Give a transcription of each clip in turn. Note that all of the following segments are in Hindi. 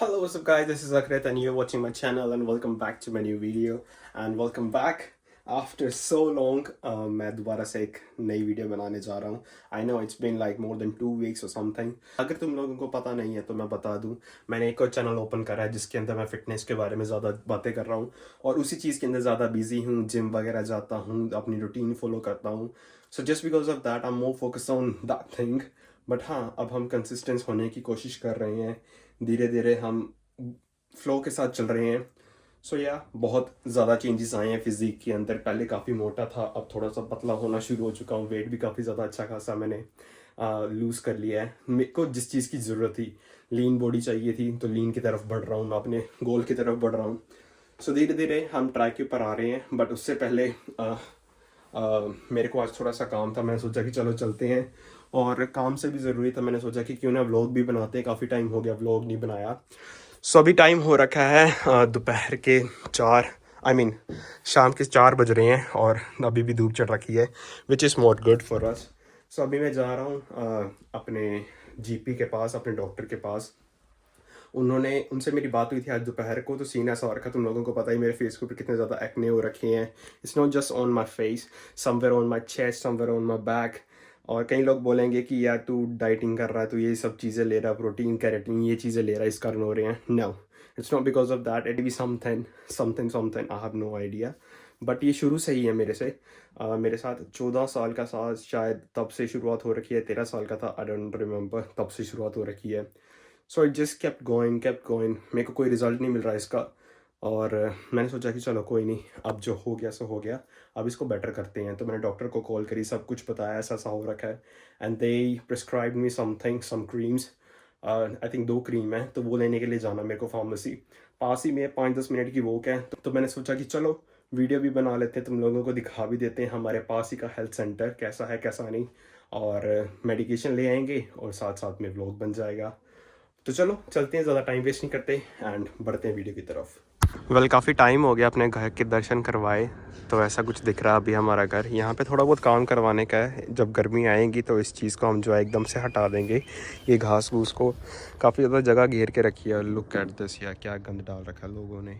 Hello, what's up guys, this is Akrit and you're watching my channel and welcome back to my new video and welcome back after so long मैं दोबारा से एक नई वीडियो बनाने जा रहा हूँ. I know it's been like more than 2 weeks or something. अगर तुम लोगों को पता नहीं है तो मैं बता दूँ, मैंने एक और चैनल ओपन करा है जिसके अंदर मैं फिटनेस के बारे में ज़्यादा बातें कर रहा हूँ और उसी चीज़ के अंदर ज़्यादा बिजी हूँ. जिम वगैरह जाता हूँ, अपनी रूटीन फॉलो करता हूँ. So just because of that I am more focus on that thing. But हाँ, अब हम कंसिस्टेंस होने की कोशिश कर रहे हैं. धीरे धीरे हम फ्लो के साथ चल रहे हैं. सो बहुत ज़्यादा चेंजेस आए हैं फिजिक के अंदर. पहले काफ़ी मोटा था, अब थोड़ा सा पतला होना शुरू हो चुका हूँ. वेट भी काफ़ी ज़्यादा अच्छा खासा मैंने लूज़ कर लिया है. मेरे को जिस चीज़ की ज़रूरत थी, लीन बॉडी चाहिए थी, तो लीन की तरफ बढ़ रहा हूँ. मैं अपने गोल की तरफ बढ़ रहा हूँ. सो धीरे धीरे हम ट्रैक के ऊपर आ रहे हैं. बट उससे पहले मेरे को आज थोड़ा सा काम था. मैंने सोचा कि चलो चलते हैं, और काम से भी ज़रूरी था. मैंने सोचा कि क्यों ना व्लॉग भी बनाते हैं. काफ़ी टाइम हो गया व्लॉग नहीं बनाया. सो अभी टाइम हो रखा है दोपहर के 4, शाम के 4 बज रहे हैं और अभी भी धूप चढ़ रखी है, which is not good for us. So अभी मैं जा रहा हूँ अपने जीपी के पास, अपने डॉक्टर के पास. उनसे मेरी बात हुई थी आज दोपहर को. तो सीन ऐसा हो रखा, तुम लोगों को पता ही मेरे फेस के ऊपर कितने ज़्यादा एक्ने हो रखे हैं. It's not just on my face, somewhere on my chest, somewhere on my back. और कई लोग बोलेंगे कि यार तू डाइटिंग कर रहा है, तू ये सब चीज़ें ले रहा है, प्रोटीन कैरेटीन ये चीज़ें ले रहा है, इस कारण हो रहे हैं. No, it's not because of that. It be something something something, I have no idea. But ये शुरू से ही है मेरे से. मेरे साथ 14 साल का साथ शायद तब से शुरुआत हो रखी है. 13 साल का था, आई डोंट रिमेंबर, तब से शुरुआत हो रखी है. So it just kept going. मेरे को कोई रिजल्ट नहीं मिल रहा है इसका. और मैंने सोचा कि चलो कोई नहीं, अब जो हो गया सो हो गया, अब इसको बेटर करते हैं. तो मैंने डॉक्टर को कॉल करी, सब कुछ बताया ऐसा ऐसा हो रखा है. And they prescribe me something, some creams. I think 2 cream है, तो वो लेने के लिए जाना मेरे को फार्मेसी. पास ही में 5-10 मिनट की वॉक है. तो मैंने सोचा कि चलो वीडियो भी बना लेते हैं, तुम लोगों को दिखा भी देते हैं हमारे पास ही का हेल्थ सेंटर कैसा है कैसा नहीं. और मेडिकेशन ले आएंगे और साथ साथ में व्लॉग बन जाएगा. तो चलो चलते हैं, ज़्यादा टाइम वेस्ट नहीं करते एंड बढ़ते हैं वीडियो की तरफ. वेल काफ़ी टाइम हो गया अपने घर के दर्शन करवाए, तो ऐसा कुछ दिख रहा है अभी हमारा घर. यहाँ पे थोड़ा बहुत काम करवाने का है. जब गर्मी आएगी तो इस चीज़ को हम जो है एकदम से हटा देंगे. ये घास फूस को काफ़ी ज़्यादा जगह घेर के रखी है. लुक एट दिस, या क्या गंद डाल रखा है लोगों ने.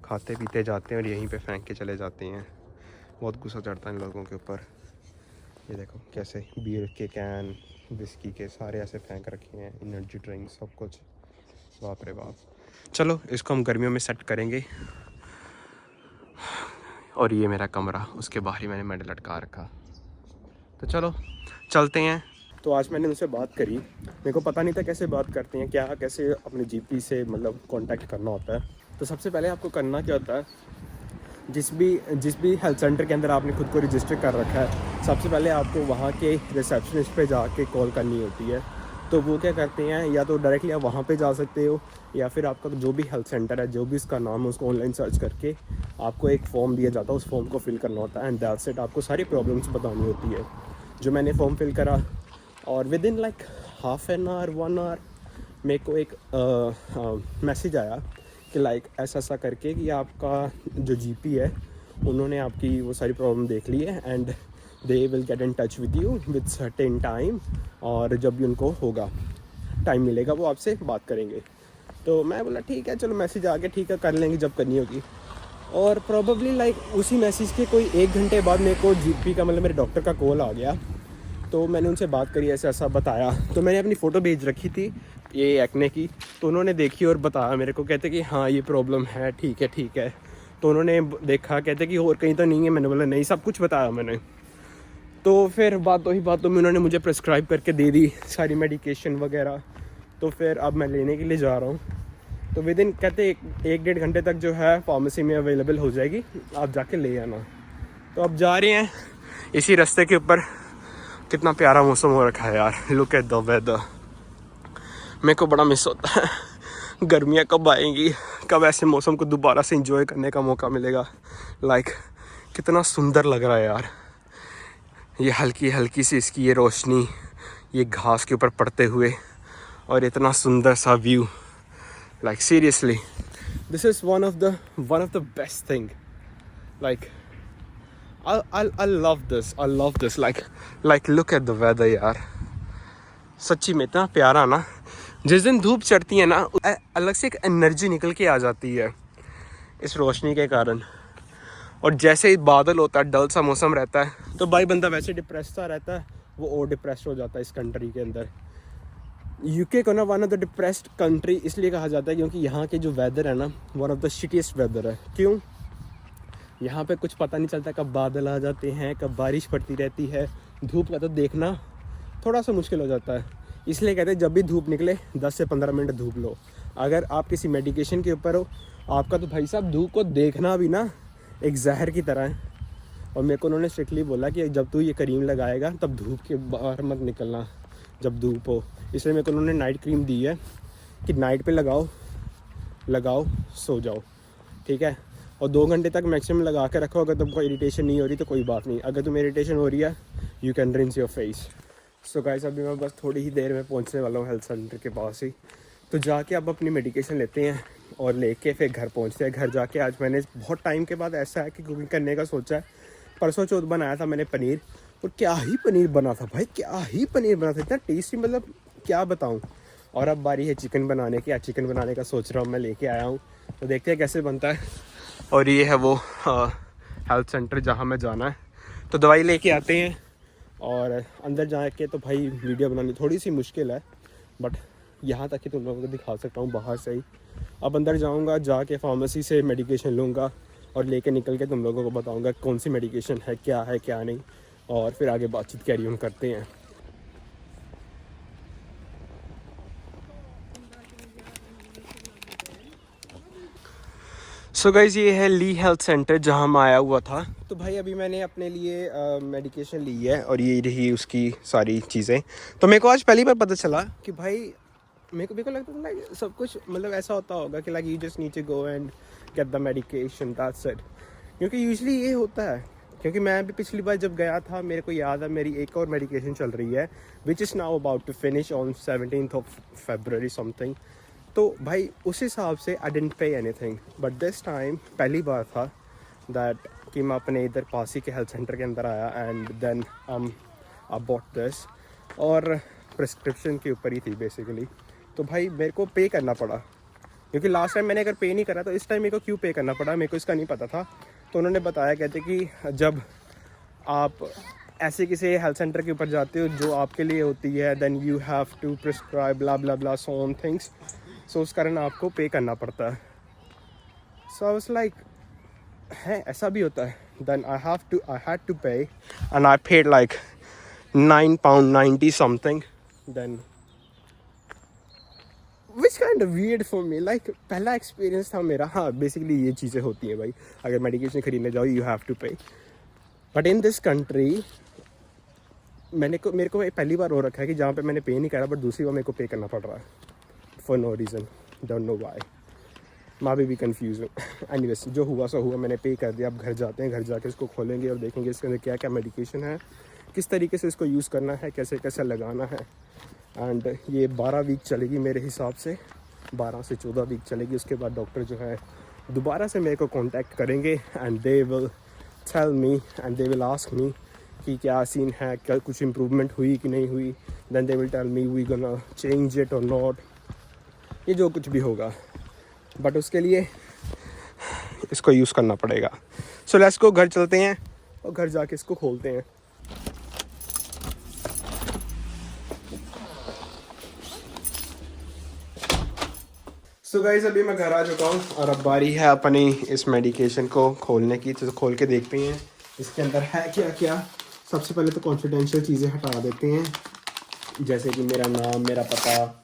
खाते पीते जाते हैं और यहीं पे फेंक के चले जाते हैं. बहुत गुस्सा चढ़ता है इन लोगों के ऊपर. ये देखो कैसे बीयर के कैन, विस्की के सारे ऐसे फेंक रखे हैं, एनर्जी ड्रिंक सब कुछ. बाप रे बाप. चलो इसको हम गर्मियों में सेट करेंगे. और ये मेरा कमरा, उसके बाहर ही मैंने मेडल लटका रखा. तो चलो चलते हैं. तो आज मैंने उनसे बात करी. मेरे को पता नहीं था कैसे बात करते हैं, क्या कैसे अपने जीपी से मतलब कांटेक्ट करना होता है. तो सबसे पहले आपको करना क्या होता है, जिस भी हेल्थ सेंटर के अंदर आपने खुद को रजिस्टर कर रखा है, सबसे पहले आपको वहाँ के रिसेप्शनिस्ट पे जाके कॉल करनी होती है. तो वो क्या करते हैं, या तो डायरेक्टली आप वहाँ पे जा सकते हो, या फिर आपका जो भी हेल्थ सेंटर है, जो भी इसका नाम है, उसको ऑनलाइन सर्च करके आपको एक फॉर्म दिया जाता है. उस फॉर्म को फिल करना होता है एंड दैट्स इट. आपको सारी प्रॉब्लम्स बतानी होती है. जो मैंने फॉर्म फिल करा, और within like half an hour 1 hour मेरे को एक मैसेज आया कि लाइक ऐसा ऐसा करके कि आपका जो जीपी है उन्होंने आपकी वो सारी प्रॉब्लम देख ली है and they will get in touch with you with certain time. और जब भी उनको होगा टाइम मिलेगा वो आपसे बात करेंगे. तो मैं बोला ठीक है, चलो मैसेज आ गया, ठीक है कर लेंगे जब करनी होगी. और प्रॉबली लाइक उसी मैसेज के कोई 1 घंटे बाद मेरे को जीपी का मतलब मेरे डॉक्टर का कॉल आ गया. तो मैंने उनसे बात करी, ऐसा ऐसा बताया. तो मैंने अपनी फ़ोटो भेज रखी थी ये एक्ने की. तो उन्होंने देखी और बताया मेरे को, कहते कि हाँ ये प्रॉब्लम है, ठीक है ठीक है. तो उन्होंने देखा, कहते कि और कहीं तो नहीं है. मैंने बोला नहीं, सब कुछ बताया मैंने. तो फिर बातों में उन्होंने मुझे प्रिस्क्राइब करके दे दी सारी मेडिकेशन वगैरह. तो फिर अब मैं लेने के लिए जा रहा हूँ. तो विद इन कहते 1-1.5 घंटे तक जो है फार्मेसी में अवेलेबल हो जाएगी, आप जाके ले आना. तो अब जा रहे हैं इसी रास्ते के ऊपर. कितना प्यारा मौसम हो रखा है यार. Look at the weather. मेरे को बड़ा मिस होता है गर्मियाँ कब आएंगी, कब ऐसे मौसम को दोबारा से एंजॉय करने का मौका मिलेगा. लाइक कितना सुंदर लग रहा है यार. ये हल्की हल्की सी इसकी ये रोशनी, ये घास के ऊपर पड़ते हुए, और इतना सुंदर सा view. Like seriously this is one of the best thing. Like I love this. Like look at the weather यार. सच्ची में इतना प्यारा ना. जिस दिन धूप चढ़ती है ना, अलग से एक एनर्जी निकल के आ जाती है इस रोशनी के कारण। और जैसे ही बादल होता है, डल सा मौसम रहता है, तो भाई बंदा वैसे डिप्रेस सा रहता है, वो और डिप्रेस हो जाता है इस कंट्री के अंदर। यूके को ना one of the depressed country इसलिए कहा जाता है क्योंकि यहाँ के जो वेदर है ना, one of the shittiest weather है। क्यों? यहाँ पे कुछ पता नहीं चलता कब बादल आ जाते हैं, कब बारिश पड़ती रहती है। धूप का तो देखना थोड़ा सा मुश्किल हो जाता है। इसलिए कहते हैं जब भी धूप निकले 10 से 15 मिनट धूप लो। अगर आप किसी मेडिकेशन के ऊपर हो आपका, तो भाई साहब धूप को देखना भी ना एक जहर की तरह है। और मेरे को उन्होंने स्ट्रिक्टली बोला कि जब तू ये क्रीम लगाएगा तब धूप के बाहर मत निकलना जब धूप हो। इसलिए मेरे को उन्होंने नाइट क्रीम दी है कि नाइट पे लगाओ सो जाओ, ठीक है। और 2 घंटे तक मैक्सिमम लगा के रखो। अगर तुमको इरिटेशन नहीं हो रही तो कोई बात नहीं, अगर तुम्हें इरिटेशन हो रही है you can rinse your face. So guys, अभी मैं बस थोड़ी ही देर में पहुंचने वाला हूँ हेल्थ सेंटर के पास ही। तो जाके अब अपनी मेडिकेशन लेते हैं और लेके फिर घर पहुंचते हैं। घर जाके आज मैंने बहुत टाइम के बाद ऐसा है कि कुकिंग करने का सोचा है। परसों चौथ बनाया था मैंने पनीर, और क्या ही पनीर बना था भाई, क्या ही पनीर बना था, इतना टेस्टी, मतलब क्या बताऊँ। और अब बारी है चिकन बनाने की। आज चिकन बनाने का सोच रहा हूँ, मैं लेके आया हूँ, तो देखते हैं कैसे बनता है। और ये है वो हेल्थ सेंटर जहाँ मैं जाना है। तो दवाई लेके आते हैं और अंदर जाके तो भाई वीडियो बनानी थोड़ी सी मुश्किल है, बट यहाँ तक कि तुम लोगों को दिखा सकता हूँ बाहर से ही। अब अंदर जाऊँगा, जाके फार्मेसी से मेडिकेशन लूँगा और लेके निकल के तुम लोगों को बताऊँगा कौन सी मेडिकेशन है क्या नहीं, और फिर आगे बातचीत कैरी ऑन करते हैं। सो गाइज, ये है ली हेल्थ सेंटर जहाँ मैं आया हुआ था। तो भाई अभी मैंने अपने लिए मेडिकेशन ली है और ये रही उसकी सारी चीज़ें। तो मेरे को आज पहली बार पता चला कि भाई मेरे को लगता था लाइक सब कुछ मतलब ऐसा होता होगा कि like you just need to go and get the medication, that's it. क्योंकि यूजली ये होता है, क्योंकि मैं भी पिछली बार जब गया था मेरे को याद है मेरी एक और मेडिकेशन चल रही है which is now about to finish on 17th of February something. तो भाई उस हिसाब से I didn't pay anything, but this time पहली बार था दैट कि मैं अपने इधर पास ही के हेल्थ सेंटर के अंदर आया and then I bought this, और प्रिस्क्रिप्शन के ऊपर ही थी बेसिकली। तो भाई मेरे को पे करना पड़ा, क्योंकि लास्ट टाइम मैंने अगर पे नहीं करा तो इस टाइम मेरे को क्यों पे करना पड़ा, मेरे को इसका नहीं पता था। तो उन्होंने बताया, कहते कि जब आप ऐसे किसी हेल्थ सेंटर के ऊपर जाते हो जो आपके लिए होती है, then you have to prescribe blah blah blah so on things, so उस कारण आपको पे करना पड़ता है। सो आई वाज लाइक है ऐसा भी होता है, then I had to pay and I paid like £9.90 something, then which kind of weird for me, like पहला एक्सपीरियंस था मेरा। हाँ, बेसिकली ये चीज़ें होती हैं भाई, अगर मेडिकेशन खरीदने जाओ यू हैव टू पे, बट इन दिस कंट्री मेरे को पहली बार हो रखा है कि जहाँ पे मैंने पे नहीं करा बट दूसरी बार मेरे को पे करना पड़ रहा है for no reason, don't know why. मैं भी कंफ्यूज हूँ। एनीवेज, जो हुआ सो हुआ, मैंने पे कर दिया। अब घर जाते हैं, घर जाके इसको खोलेंगे और देखेंगे इसके अंदर क्या क्या मेडिकेशन है, किस तरीके से इसको यूज़ करना है, कैसे कैसे लगाना है। एंड ये 12 वीक चलेगी मेरे हिसाब से, 12 से 14 वीक चलेगी। उसके बाद डॉक्टर जो है दोबारा से मेरे को कांटेक्ट करेंगे and they will tell me and they will ask me कि क्या सीन है, क्या कुछ इम्प्रूवमेंट हुई कि नहीं हुई। Then they will tell me we gonna change it और नॉट, ये जो कुछ भी होगा, बट उसके लिए इसको यूज़ करना पड़ेगा। सो लेट्स गो, घर चलते हैं और घर जाके इसको खोलते हैं। सो गाइस, अभी मैं घर आ चुका हूँ और अब बारी है अपनी इस मेडिकेशन को खोलने की। तो खोल के देखते हैं इसके अंदर है क्या क्या। सबसे पहले तो कॉन्फिडेंशियल चीज़ें हटा देते हैं, जैसे कि मेरा नाम, मेरा पता।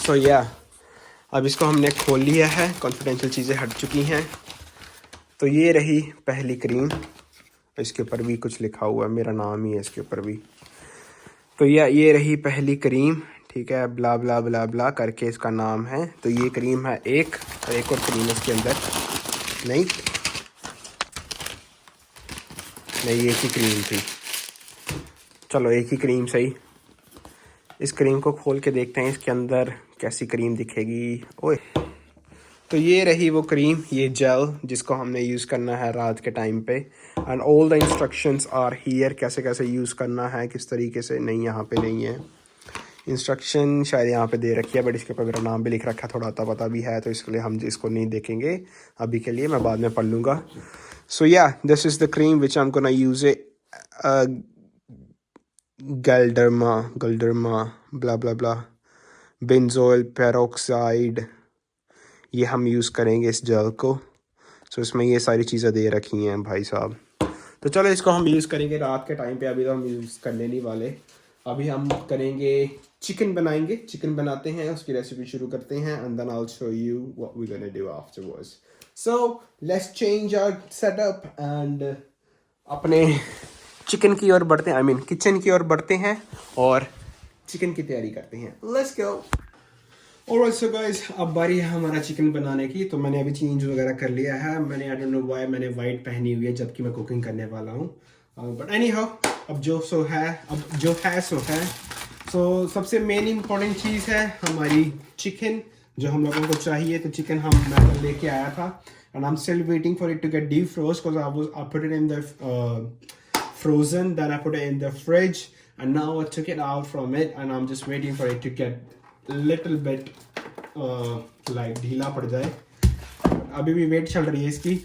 सो या अब इसको हमने खोल लिया है, कॉन्फिडेंशियल चीज़ें हट चुकी हैं। तो ये रही पहली क्रीम, इसके ऊपर भी कुछ लिखा हुआ है, मेरा नाम ही है इसके ऊपर भी। तो ये रही पहली क्रीम, ठीक है, ब्ला ब्ला ब्ला ब्ला करके इसका नाम है। तो ये क्रीम है एक, और एक और क्रीम इसके अंदर नहीं, एक ही क्रीम थी। चलो एक ही क्रीम सही। इस क्रीम को खोल के देखते हैं इसके अंदर कैसी क्रीम दिखेगी। ओए, तो ये रही वो क्रीम, ये जेल जिसको हमने यूज़ करना है रात के टाइम पे। And all the instructions are here, कैसे कैसे यूज़ करना है, किस तरीके से। नहीं, यहाँ पे नहीं है इंस्ट्रक्शन शायद यहाँ पे दे रखी है, बट इसके ऊपर मेरा नाम भी लिख रखा है, थोड़ा अता पता भी है, तो इसके लिए हम इसको नहीं देखेंगे अभी के लिए, मैं बाद में पढ़ लूँगा. So yeah this is the cream which I am gonna use it. Galderma blah blah blah benzoyl peroxide, ये हम यूज़ करेंगे इस जेल को. सो इसमें ये सारी चीज़ें दे रखी हैं भाई साहब. तो चलो इसको हम यूज़ करेंगे रात के टाइम पे, अभी तो हम यूज़ करने नहीं वाले. अभी हम करेंगे चिकन बनाएंगे, चिकन बनाते हैं, उसकी रेसिपी शुरू करते हैं, and then I will show you what we gonna do afterwards. So let's change our setup and अपने चिकन की ओर बढ़ते हैं, आई मीन किचन की ओर बढ़ते हैं और चिकन की तैयारी करते हैं. Let's go. Alright so guys, अब बारी है हमारा चिकन बनाने की. तो मैंने अभी चेंज वगैरह कर लिया है. मैंने आई डोंट नो व्हाई मैंने वाइट पहनी हुई है जबकि मैं कुकिंग करने वाला हूँ, बट एनी हाउ अब जो है सो है. सो सबसे मेन इम्पॉर्टेंट चीज़ है हमारी चिकन जो हम लोगों को चाहिए. तो चिकन मैं लेके आया था and I am still waiting for it to get defrost because I put it in the frozen, then I put it in the fridge and now I took it out from it and I'm just waiting for it to get little bit like ढीला पड़ जाए. अभी भी वेट चल रही है इसकी.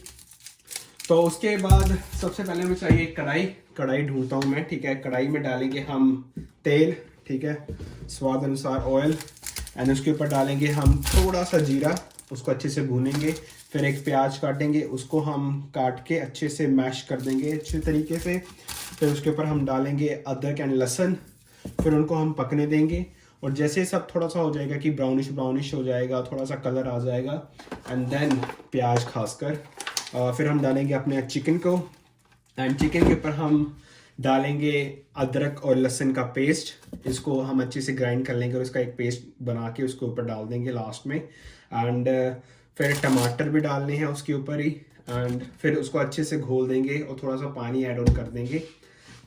तो उसके बाद सबसे पहले हमें चाहिए कढ़ाई ढूंढता हूँ मैं, ठीक है. कढ़ाई में डालेंगे हम तेल, ठीक है, स्वाद अनुसार ऑयल, एंड उसके ऊपर डालेंगे हम थोड़ा सा जीरा, उसको अच्छे से भूनेंगे. फिर एक प्याज काटेंगे, उसको हम काट के अच्छे से मैश कर देंगे अच्छे तरीके से. फिर उसके ऊपर हम डालेंगे अदरक एंड लहसुन, फिर उनको हम पकने देंगे. और जैसे सब थोड़ा सा हो जाएगा कि ब्राउनिश हो जाएगा, थोड़ा सा कलर आ जाएगा, एंड देन प्याज खासकर फिर हम डालेंगे अपने चिकन को. एंड चिकन के ऊपर हम डालेंगे अदरक और लहसुन का पेस्ट. इसको हम अच्छे से ग्राइंड कर लेंगे और इसका एक पेस्ट बना के उसके ऊपर डाल देंगे लास्ट में. एंड फिर टमाटर भी डालने हैं उसके ऊपर ही. एंड फिर उसको अच्छे से घोल देंगे और थोड़ा सा पानी ऐड ऑन कर देंगे.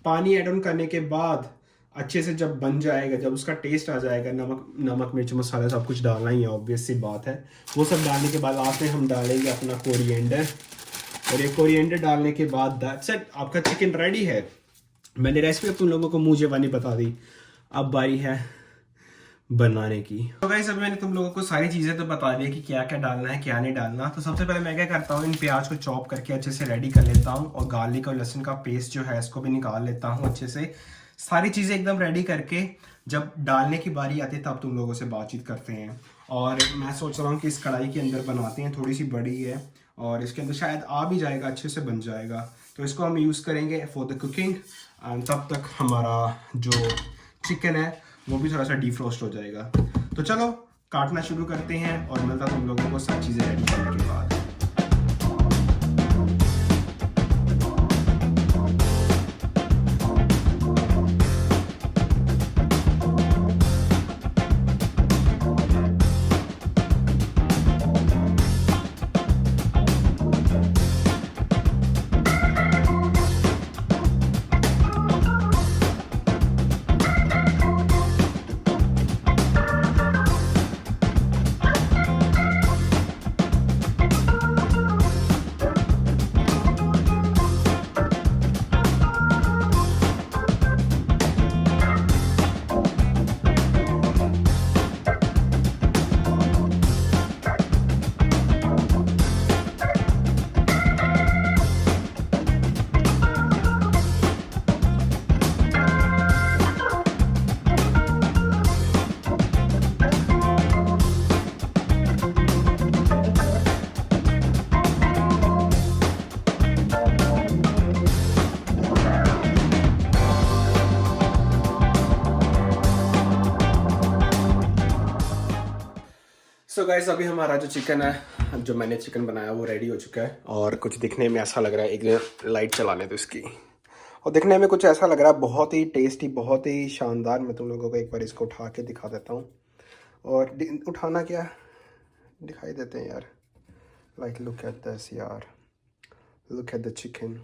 पानी ऐड ऑन करने के बाद अच्छे से जब बन जाएगा, जब उसका टेस्ट आ जाएगा, नमक मिर्च मसाला सब कुछ डालना ही है, ऑब्वियस सी बात है. वो सब डालने के बाद लास्ट में हम डालेंगे अपना कोरिएंडर. और ये कोरिएंडर डालने के बाद दैट्स इट, आपका चिकन रेडी है. मैंने रेसिपी तुम लोगों को मुंह ज़बानी बता दी, अब बारी है बनाने की. तो गाइस अभी मैंने तुम लोगों को सारी चीज़ें तो बता दी कि क्या क्या डालना है क्या नहीं डालना. तो सबसे पहले मैं क्या करता हूँ, इन प्याज को चॉप करके अच्छे से रेडी कर लेता हूँ और गार्लिक और लहसुन का पेस्ट जो है इसको भी निकाल लेता हूँ अच्छे से. सारी चीज़ें एकदम रेडी करके जब डालने की बारी आती है तब तुम लोगों से बातचीत करते हैं. और मैं सोच रहा हूँ कि इस कढ़ाई के अंदर बनाते हैं, थोड़ी सी बड़ी है और इसके अंदर शायद आ भी जाएगा, अच्छे से बन जाएगा. तो इसको हम यूज़ करेंगे फॉर द कुकिंग. एंड तब तक हमारा जो चिकन है वो भी थोड़ा सा डिफ्रोस्ट हो जाएगा. तो चलो काटना शुरू करते हैं और मिलता तुम लोगों को सब चीज़ें रेडी करने के बाद. सो गाइस अभी हमारा जो चिकन है, जो मैंने चिकन बनाया वो रेडी हो चुका है. और कुछ दिखने में ऐसा लग रहा है, एक लाइट चलाने दो इसकी, और दिखने में कुछ ऐसा लग रहा है बहुत ही टेस्टी, बहुत ही शानदार. मैं तुम लोगों को एक बार इसको उठा के दिखा देता हूँ. और उठाना क्या दिखाई देते हैं यार. लाइक लुक एट दिस यार, लुक एट द चिकन.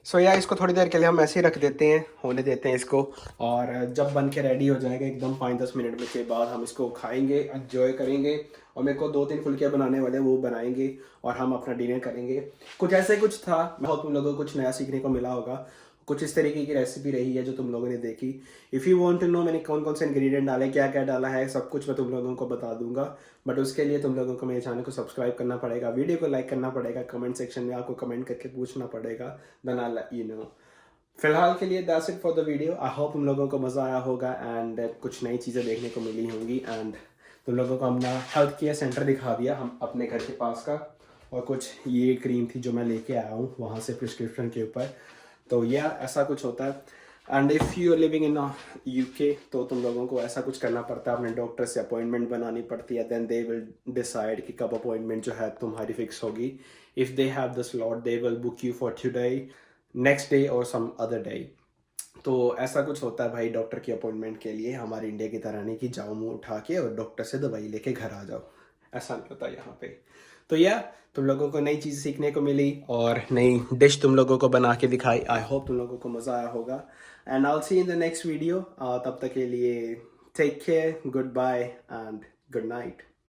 सो यार इसको थोड़ी देर के लिए हम ऐसे ही रख देते हैं, होने देते हैं इसको. और जब बन के रेडी हो जाएगा एकदम 5-10 मिनट के बाद हम इसको खाएंगे, एंजॉय करेंगे. और मेरे को 2-3 फुल्कियाँ बनाने वाले हैं, वो बनाएंगे और हम अपना डिनर करेंगे. कुछ ऐसे कुछ था, मैं होप तुम लोगों को कुछ नया सीखने को मिला होगा. कुछ इस तरीके की रेसिपी रही है जो तुम लोगों ने देखी। If you want to know मैंने कौन कौन से इंग्रेडिएंट डाले, क्या क्या डाला है, सब कुछ मैं तुम लोगों को बता दूंगा। बट उसके लिए तुम लोगों को मेरे चैनल को सब्सक्राइब करना पड़ेगा, वीडियो को लाइक करना पड़ेगा, कमेंट सेक्शन में आपको कमेंट करके पूछना पड़ेगा, then I let you know. फिलहाल के लिए that's it for the video. I hope तुम लोगों को मज़ा आया होगा एंड कुछ नई चीज़ें देखने को मिली होंगी। एंड तुम लोगों को हमने हेल्थ केयर सेंटर दिखा दिया हम अपने घर के पास का, और कुछ ये क्रीम थी जो मैं लेके आया हूँ वहाँ से प्रिस्क्रिप्शन के ऊपर। तो यह ऐसा कुछ होता है। And if you are living in UK तो तुम लोगों को ऐसा कुछ करना पड़ता है, अपने डॉक्टर से अपॉइंटमेंट बनानी पड़ती है, देन दे विल डिसाइड कि कब अपॉइंटमेंट जो है तुम्हारी फिक्स होगी। If they have the slot they will book you for today, next day और सम अदर डे। तो ऐसा कुछ होता है भाई डॉक्टर की अपॉइंटमेंट के लिए। हमारे इंडिया की तरह नहीं कि जाओ मुंह उठा के और डॉक्टर से दवाई लेके घर आ जाओ, ऐसा नहीं होता यहाँ पे। तो तुम लोगों को नई चीज़ सीखने को मिली और नई डिश तुम लोगों को बना के दिखाई। आई होप तुम लोगों को मज़ा आया होगा and I will see in the next video. तब तक के लिए take care, good bye and good night.